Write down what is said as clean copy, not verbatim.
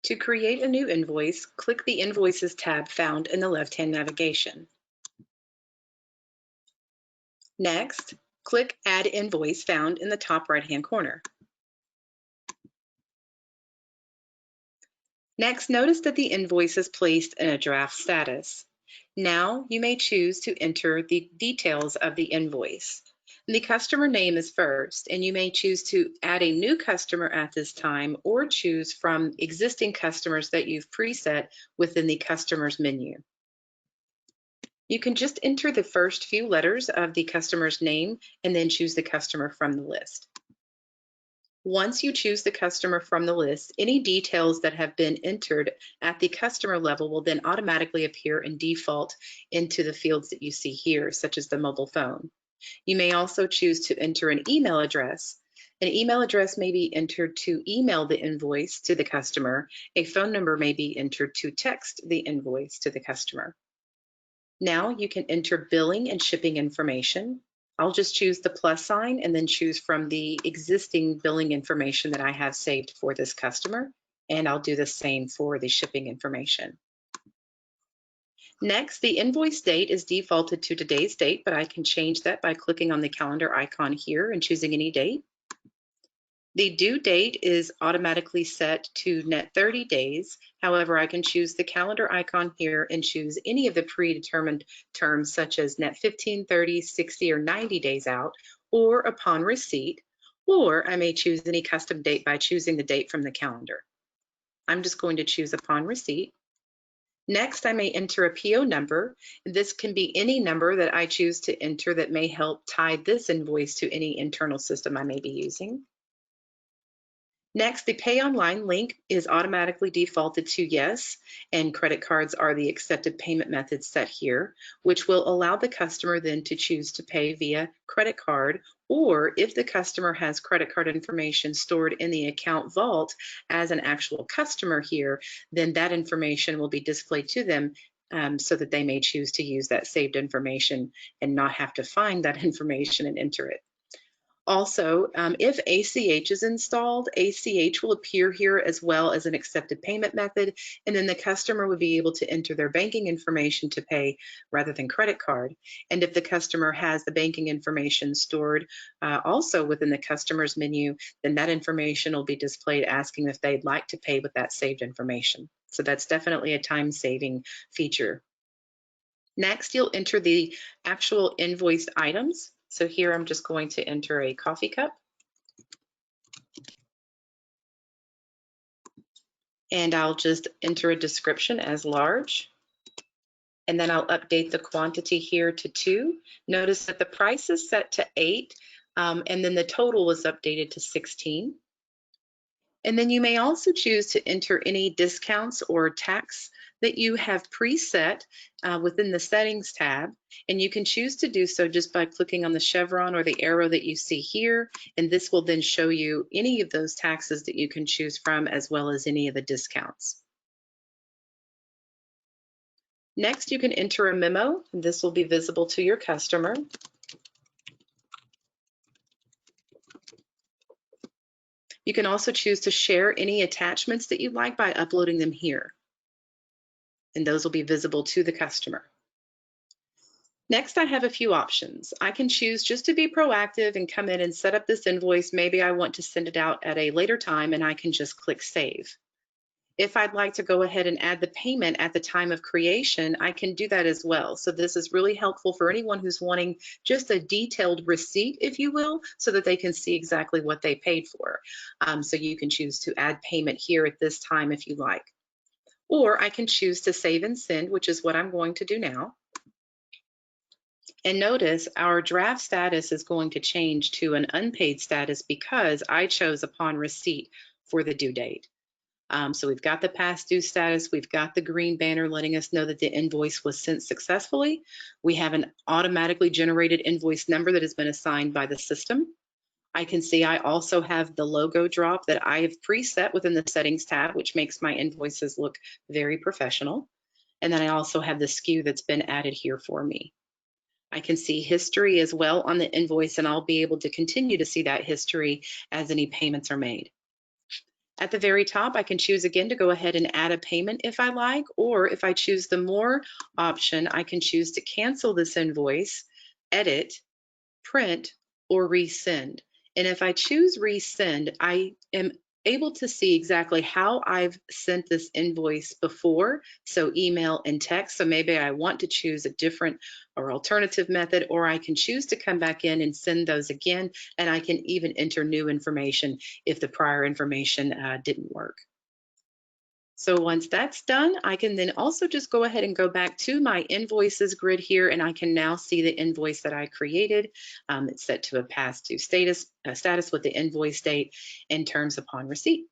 To create a new invoice, click the Invoices tab found in the left-hand navigation. Next, click Add Invoice found in the top right-hand corner. Next, notice that the invoice is placed in a draft status. Now you may choose to enter the details of the invoice. The customer name is first, and you may choose to add a new customer at this time or choose from existing customers that you've preset within the customer's menu. You can just enter the first few letters of the customer's name and then choose the customer from the list. Once you choose the customer from the list, any details that have been entered at the customer level will then automatically appear and default into the fields that you see here, such as the mobile phone. You may also choose to enter an email address. An email address may be entered to email the invoice to the customer. A phone number may be entered to text the invoice to the customer. Now you can enter billing and shipping information. I'll just choose the plus sign and then choose from the existing billing information that I have saved for this customer, and I'll do the same for the shipping information. Next, the invoice date is defaulted to today's date, but I can change that by clicking on the calendar icon here and choosing any date. The due date is automatically set to net 30 days. However, I can choose the calendar icon here and choose any of the predetermined terms such as net 15, 30, 60, or 90 days out, or upon receipt, or I may choose any custom date by choosing the date from the calendar. I'm just going to choose upon receipt. Next, I may enter a PO number. This can be any number that I choose to enter that may help tie this invoice to any internal system I may be using. Next, the Pay Online link is automatically defaulted to yes, and credit cards are the accepted payment method set here, which will allow the customer then to choose to pay via credit card, or if the customer has credit card information stored in the account vault as an actual customer here, then that information will be displayed to them so that they may choose to use that saved information and not have to find that information and enter it. Also, if ACH is installed, ACH will appear here as well as an accepted payment method, and then the customer would be able to enter their banking information to pay rather than credit card. And if the customer has the banking information stored also within the customer's menu, then that information will be displayed asking if they'd like to pay with that saved information. So that's definitely a time-saving feature. Next, you'll enter the actual invoiced items. So here I'm just going to enter a coffee cup. And I'll just enter a description as large. And then I'll update the quantity here to 2. Notice that the price is set to 8, and then the total was updated to 16. And then you may also choose to enter any discounts or tax that you have preset within the Settings tab. And you can choose to do so just by clicking on the chevron or the arrow that you see here. And this will then show you any of those taxes that you can choose from, as well as any of the discounts. Next, you can enter a memo. And this will be visible to your customer. You can also choose to share any attachments that you'd like by uploading them here. And those will be visible to the customer. Next, I have a few options. I can choose just to be proactive and come in and set up this invoice. Maybe I want to send it out at a later time, and I can just click Save. If I'd like to go ahead and add the payment at the time of creation, I can do that as well. So this is really helpful for anyone who's wanting just a detailed receipt, if you will, so that they can see exactly what they paid for. So you can choose to add payment here at this time if you like. Or I can choose to save and send, which is what I'm going to do now. And notice our draft status is going to change to an unpaid status because I chose upon receipt for the due date. So we've got the past due status, we've got the green banner letting us know that the invoice was sent successfully. We have an automatically generated invoice number that has been assigned by the system. I can see I also have the logo drop that I have preset within the Settings tab, which makes my invoices look very professional. And then I also have the SKU that's been added here for me. I can see history as well on the invoice, and I'll be able to continue to see that history as any payments are made. At the very top, I can choose again to go ahead and add a payment if I like, or if I choose the More option, I can choose to cancel this invoice, edit, print, or resend. And if I choose resend, I am able to see exactly how I've sent this invoice before, so email and text. So maybe I want to choose a different or alternative method, or I can choose to come back in and send those again, and I can even enter new information if the prior information didn't work. So once that's done, I can then also just go ahead and go back to my invoices grid here, and I can now see the invoice that I created. It's set to a past due status with the invoice date and terms upon receipt.